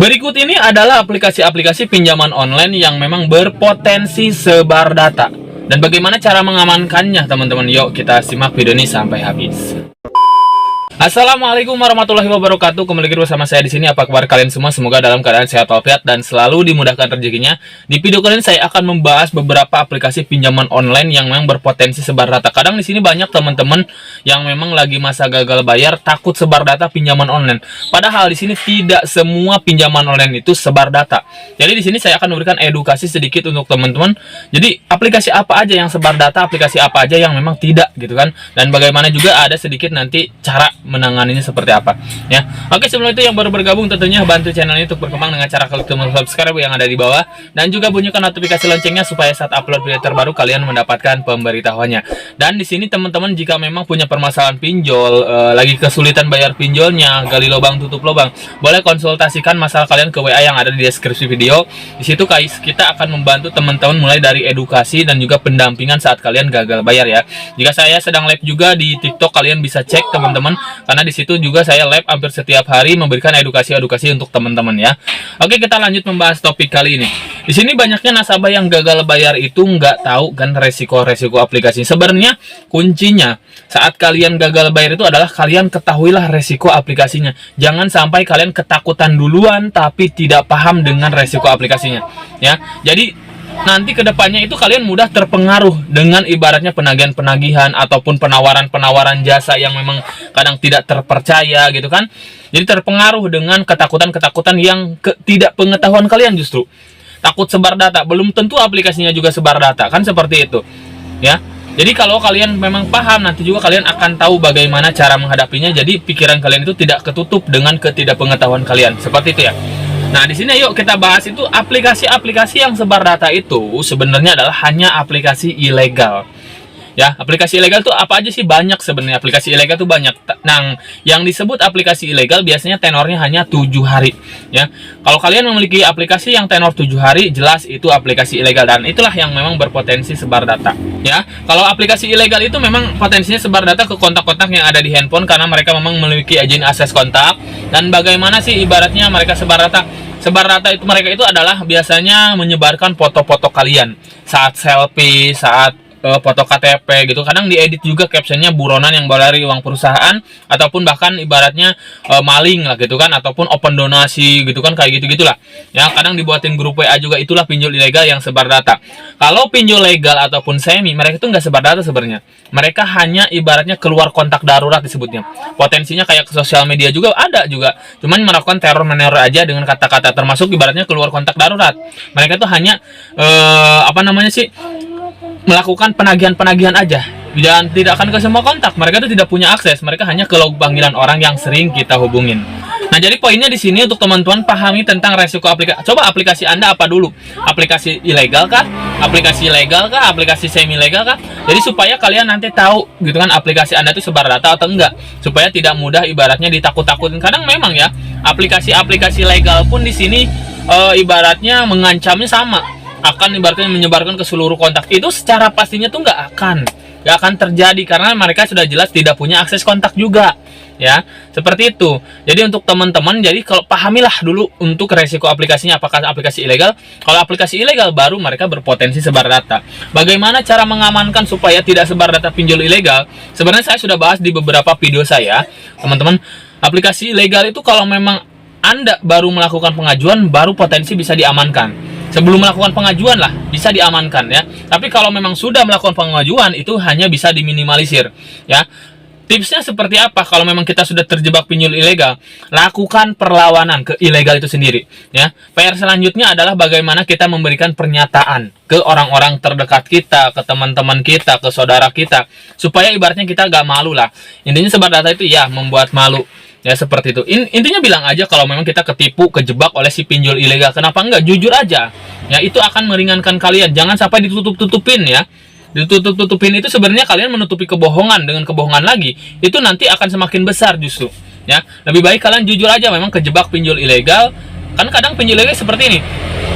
Berikut ini adalah aplikasi-aplikasi pinjaman online yang memang berpotensi sebar data. Dan bagaimana cara mengamankannya, teman-teman? Yuk kita simak video ini sampai habis. Assalamualaikum warahmatullahi wabarakatuh. Kembali lagi bersama saya di sini. Apa kabar kalian semua? Semoga dalam keadaan sehat walafiat dan selalu dimudahkan rezekinya. Di video kali ini saya akan membahas beberapa aplikasi pinjaman online yang memang berpotensi sebar data. Kadang di sini banyak teman-teman yang memang lagi masa gagal bayar, takut sebar data pinjaman online. Padahal di sini tidak semua pinjaman online itu sebar data. Jadi di sini saya akan memberikan edukasi sedikit untuk teman-teman. Jadi aplikasi apa aja yang sebar data, aplikasi apa aja yang memang tidak gitu kan. Dan bagaimana juga ada sedikit nanti cara menanganinya seperti apa ya. Oke, sebelum itu yang baru bergabung tentunya bantu channel ini untuk berkembang dengan cara klik tombol subscribe yang ada di bawah dan juga bunyikan notifikasi loncengnya supaya saat upload video terbaru kalian mendapatkan pemberitahuannya. Dan di sini teman-teman jika memang punya permasalahan pinjol, lagi kesulitan bayar pinjolnya, gali lubang tutup lubang, boleh konsultasikan masalah kalian ke WA yang ada di deskripsi video. Di situ kita akan membantu teman-teman mulai dari edukasi dan juga pendampingan saat kalian gagal bayar ya. Jika saya sedang live juga di TikTok, kalian bisa cek teman-teman, karena di situ juga saya live hampir setiap hari memberikan edukasi untuk teman-teman ya. Oke, kita lanjut membahas topik kali ini. Di sini banyaknya nasabah yang gagal bayar itu nggak tahu kan resiko-resiko aplikasi. Sebenarnya kuncinya saat kalian gagal bayar itu adalah kalian ketahuilah resiko aplikasinya. Jangan sampai kalian ketakutan duluan tapi tidak paham dengan resiko aplikasinya ya. Jadi nanti kedepannya itu kalian mudah terpengaruh dengan ibaratnya penagihan-penagihan ataupun penawaran-penawaran jasa yang memang kadang tidak terpercaya gitu kan. Jadi terpengaruh dengan ketakutan-ketakutan yang tidak pengetahuan kalian justru. Takut sebar data, belum tentu aplikasinya juga sebar data kan, seperti itu ya. Jadi kalau kalian memang paham, nanti juga kalian akan tahu bagaimana cara menghadapinya. Jadi pikiran kalian itu tidak ketutup dengan ketidakpengetahuan kalian, seperti itu ya. Nah, di sini yuk kita bahas itu aplikasi-aplikasi yang sebar data itu sebenarnya adalah hanya aplikasi ilegal. Ya, aplikasi ilegal itu apa aja sih? Banyak sebenarnya. Aplikasi ilegal itu banyak. Nah, yang disebut aplikasi ilegal biasanya tenornya hanya 7 hari, ya. Kalau kalian memiliki aplikasi yang tenor 7 hari, jelas itu aplikasi ilegal dan itulah yang memang berpotensi sebar data, ya. Kalau aplikasi ilegal itu memang potensinya sebar data ke kontak-kontak yang ada di handphone karena mereka memang memiliki izin akses kontak. Dan bagaimana sih ibaratnya mereka sebar data? Sebar data itu mereka itu adalah biasanya menyebarkan foto-foto kalian saat selfie, saat foto KTP gitu. Kadang diedit juga captionnya buronan yang dari uang perusahaan ataupun bahkan ibaratnya maling lah gitu kan, ataupun open donasi gitu kan, kayak gitu-gitulah ya. Kadang dibuatin grup WA juga. Itulah pinjol ilegal yang sebar data. Kalau pinjol legal ataupun semi, mereka itu nggak sebar data sebenarnya. Mereka hanya ibaratnya keluar kontak darurat disebutnya. Potensinya kayak ke sosial media juga ada juga. Cuman melakukan teror-meneror aja dengan kata-kata, termasuk ibaratnya keluar kontak darurat. Mereka itu hanya melakukan penagihan-penagihan aja dan tidak akan ke semua kontak. Mereka itu tidak punya akses, mereka hanya ke log panggilan orang yang sering kita hubungin. Nah, jadi poinnya di sini untuk teman-teman pahami tentang resiko aplikasi. Coba aplikasi Anda apa dulu? Aplikasi ilegal kah? Aplikasi legal kah? Aplikasi semi legal kah? Jadi supaya kalian nanti tahu gitu kan aplikasi Anda itu sebar data atau enggak, supaya tidak mudah ibaratnya ditakut-takutin. Kadang memang ya aplikasi-aplikasi legal pun di sini ibaratnya mengancamnya sama, akan ibaratnya menyebarkan ke seluruh kontak. Itu secara pastinya tuh nggak akan terjadi karena mereka sudah jelas tidak punya akses kontak juga ya, seperti itu. Jadi untuk teman-teman, jadi kalau pahamilah dulu untuk resiko aplikasinya, apakah aplikasi ilegal. Kalau aplikasi ilegal baru mereka berpotensi sebar data. Bagaimana cara mengamankan supaya tidak sebar data pinjol ilegal? Sebenarnya saya sudah bahas di beberapa video saya, teman-teman. Aplikasi ilegal itu kalau memang Anda baru melakukan pengajuan, baru potensi bisa diamankan. Sebelum melakukan pengajuan lah bisa diamankan ya. Tapi kalau memang sudah melakukan pengajuan itu hanya bisa diminimalisir ya. Tipsnya seperti apa? Kalau memang kita sudah terjebak pinjol ilegal, lakukan perlawanan ke ilegal itu sendiri ya. PR selanjutnya adalah bagaimana kita memberikan pernyataan ke orang-orang terdekat kita, ke teman-teman kita, ke saudara kita, supaya ibaratnya kita gak malu lah. Intinya sebar data itu ya membuat malu ya, seperti itu. Intinya bilang aja kalau memang kita ketipu, kejebak oleh si pinjol ilegal. Kenapa enggak? Jujur aja ya, itu akan meringankan kalian. Jangan sampai ditutup-tutupin ya. Ditutup-tutupin itu sebenarnya kalian menutupi kebohongan dengan kebohongan lagi. Itu nanti akan semakin besar justru ya. Lebih baik kalian jujur aja memang kejebak pinjol ilegal. Kan kadang pinjol ilegal seperti ini,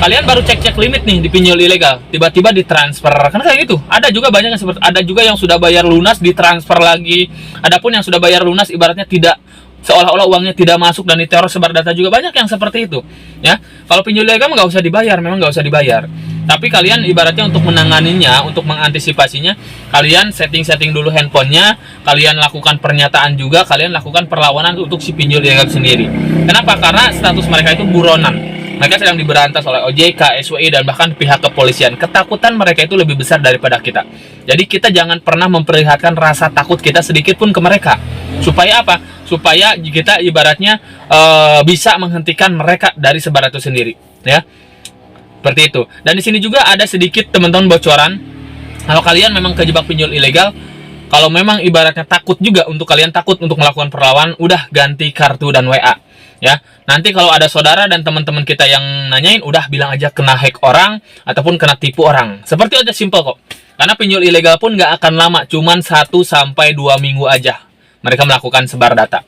kalian baru cek-cek limit nih di pinjol ilegal, tiba-tiba ditransfer, kan kayak gitu. Ada juga banyak yang seperti, ada juga yang sudah bayar lunas ditransfer lagi. Adapun yang sudah bayar lunas ibaratnya tidak seolah-olah uangnya tidak masuk dan diteror sebar data juga banyak yang seperti itu ya. Kalau pinjol ilegal nggak usah dibayar, memang nggak usah dibayar, tapi kalian ibaratnya untuk menanganinya, untuk mengantisipasinya, kalian setting dulu handphonenya, kalian lakukan pernyataan juga, kalian lakukan perlawanan untuk si pinjol ilegal sendiri. Kenapa? Karena status mereka itu buronan, mereka sedang diberantas oleh OJK, SWI, dan bahkan pihak kepolisian. Ketakutan mereka itu lebih besar daripada kita. Jadi kita jangan pernah memperlihatkan rasa takut kita sedikit pun ke mereka. Supaya apa? Supaya kita ibaratnya bisa menghentikan mereka dari sebaran itu sendiri, ya. Seperti itu. Dan di sini juga ada sedikit teman-teman bocoran. Kalau kalian memang kejebak pinjol ilegal, kalau memang ibaratnya takut juga, untuk kalian takut untuk melakukan perlawanan, udah ganti kartu dan WA. Ya, nanti kalau ada saudara dan teman-teman kita yang nanyain, udah bilang aja kena hack orang ataupun kena tipu orang. Seperti itu aja, simple kok. Karena pinjol ilegal pun nggak akan lama, cuman 1-2 minggu aja mereka melakukan sebar data.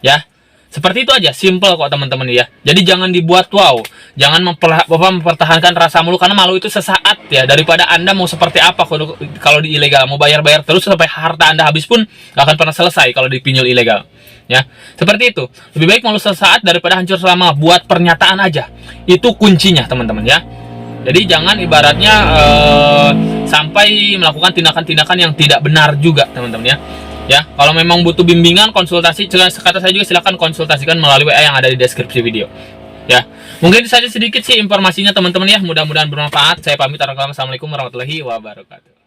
Ya, seperti itu aja, simple kok teman-teman ya. Jadi jangan dibuat wow, jangan mempertahankan rasa malu, karena malu itu sesaat ya. Daripada Anda mau seperti apa kalau di ilegal, mau bayar-bayar terus sampai harta Anda habis pun nggak akan pernah selesai kalau di pinjol ilegal. Ya, seperti itu. Lebih baik malu sesaat daripada hancur selama. Buat pernyataan aja, itu kuncinya teman-teman ya. Jadi jangan ibaratnya sampai melakukan tindakan-tindakan yang tidak benar juga teman-teman ya. Ya, kalau memang butuh bimbingan, konsultasi, kata saya juga silakan konsultasikan melalui WA yang ada di deskripsi video. Ya, mungkin saja sedikit sih informasinya teman-teman ya. Mudah-mudahan bermanfaat. Saya pamit. Assalamualaikum warahmatullahi wabarakatuh.